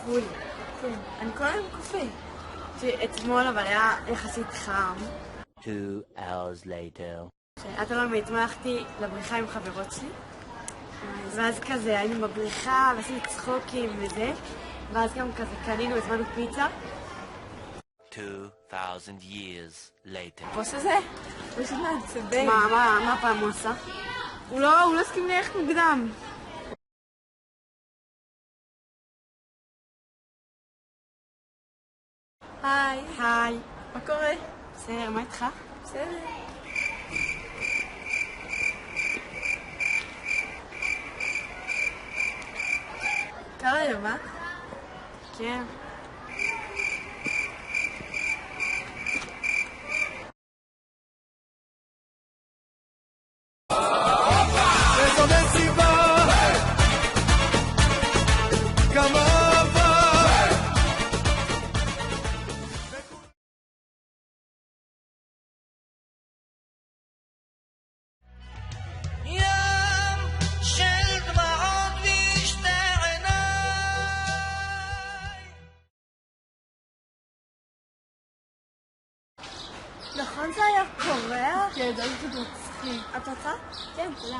קפוי. כן. אני כל היום קופי. אתמול אבל היה יחסית חם. 2 hours later. אתה לא מאתמול הלכתי לבריכה עם חברות שלי. ואז כזה היינו בבריכה ועשינו צחוקים וזה. ואז גם כזה קנינו, הזמנו פיצה. 2,000 years later. בוס הזה? הוא יש מעצבן. מה פעם הוא עשה? הוא לא הסכים ללכת מוקדם. היי. היי. מה קורה? בסדר, מה איתך? בסדר. קר היום, אה? כן. נכון זה היה קורע? כן, זה היה קצת מצחיק. את רוצה? כן, תודה.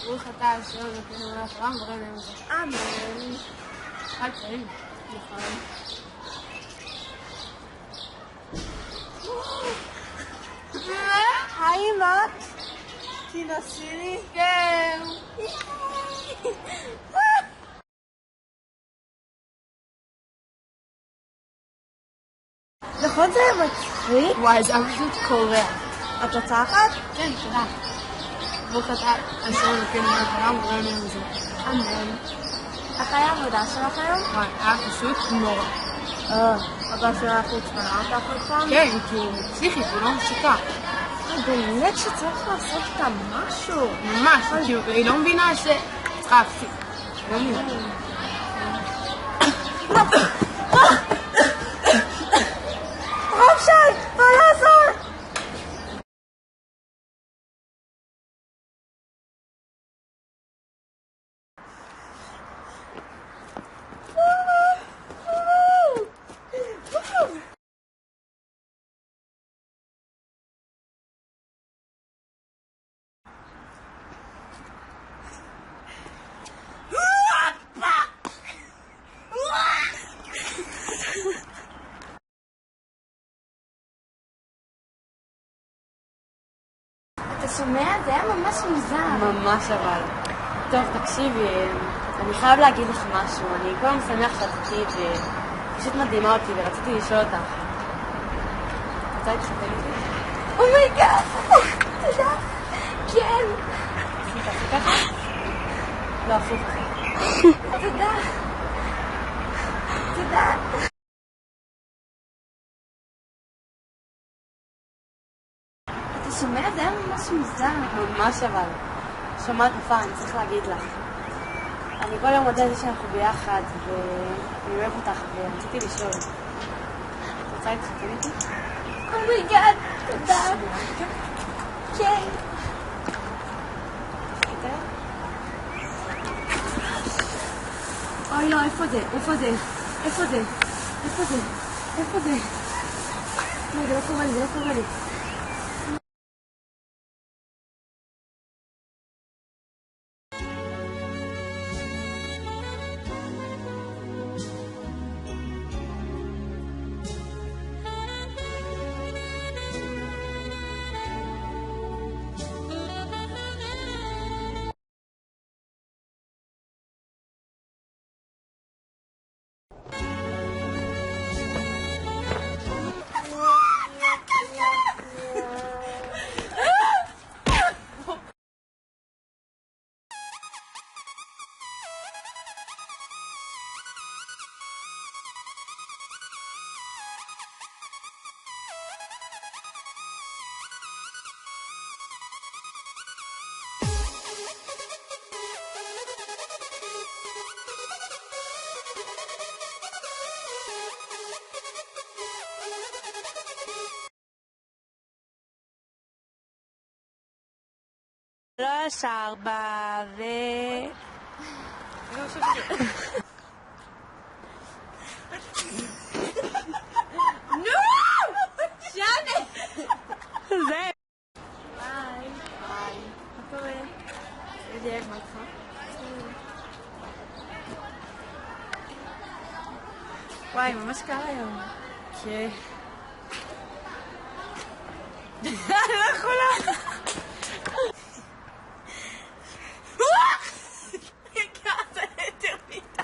ברוך אתה השם, וכן עולה אחרם, ברם להם את זה. אמן. חג חיים. נכון. היי אמא. תנסי לי? כן. נכון זה היה מצחיק? וואי, זה היה פשוט קורע. את רוצה אחת? כן, תודה. ברוך אתה השם וכן מהחרם וראה להם את זה. אמן. איך היה העבודה שלך היום? וואי, היה פשוט נורא. אבא שלך התפנה אותך עוד פעם? כן, כי הוא פסיכית, הוא לא מפסיקה. באמת שצריך לעשות איתה משהו. ממש, כי היא לא מבינה שצריכה להפסיק. לא מבינה. מה לעשות? אתה שומע? זה היה ממש מוזר. ממש אבל. טוב, תקשיבי, אני חייב להגיד לך משהו. אני כל כך שמח שאת איתי ופשוט מדהימה אותי ורציתי לשאול אותך. את רוצה להתחתן איתי? אומייגאד! תודה. כן. תעשי ככה? לא, הפוך. תודה. תודה. שומע, זה היה ממש מוזר. ממש אבל. שומעת נפר, אני צריך להגיד לך. אני כל יום מודה שאנחנו ביחד, ואני אוהב אותך, ורציתי לשאול. את רוצה להתחתן איתי? אומייגאד, תודה. כן. תפקידה? אוי לא, איפה זה? איפה זה? איפה זה? איפה זה? איפה זה? רגע, לא קורה לי, זה לא קורה לי. שלוש, ארבע, נו! שאני! זה. ביי. ביי. מה קורה? בדיוק, מה איתך? וואי, ממש קר היום. כן. אני לא יכולה. הגעת יותר מיטה.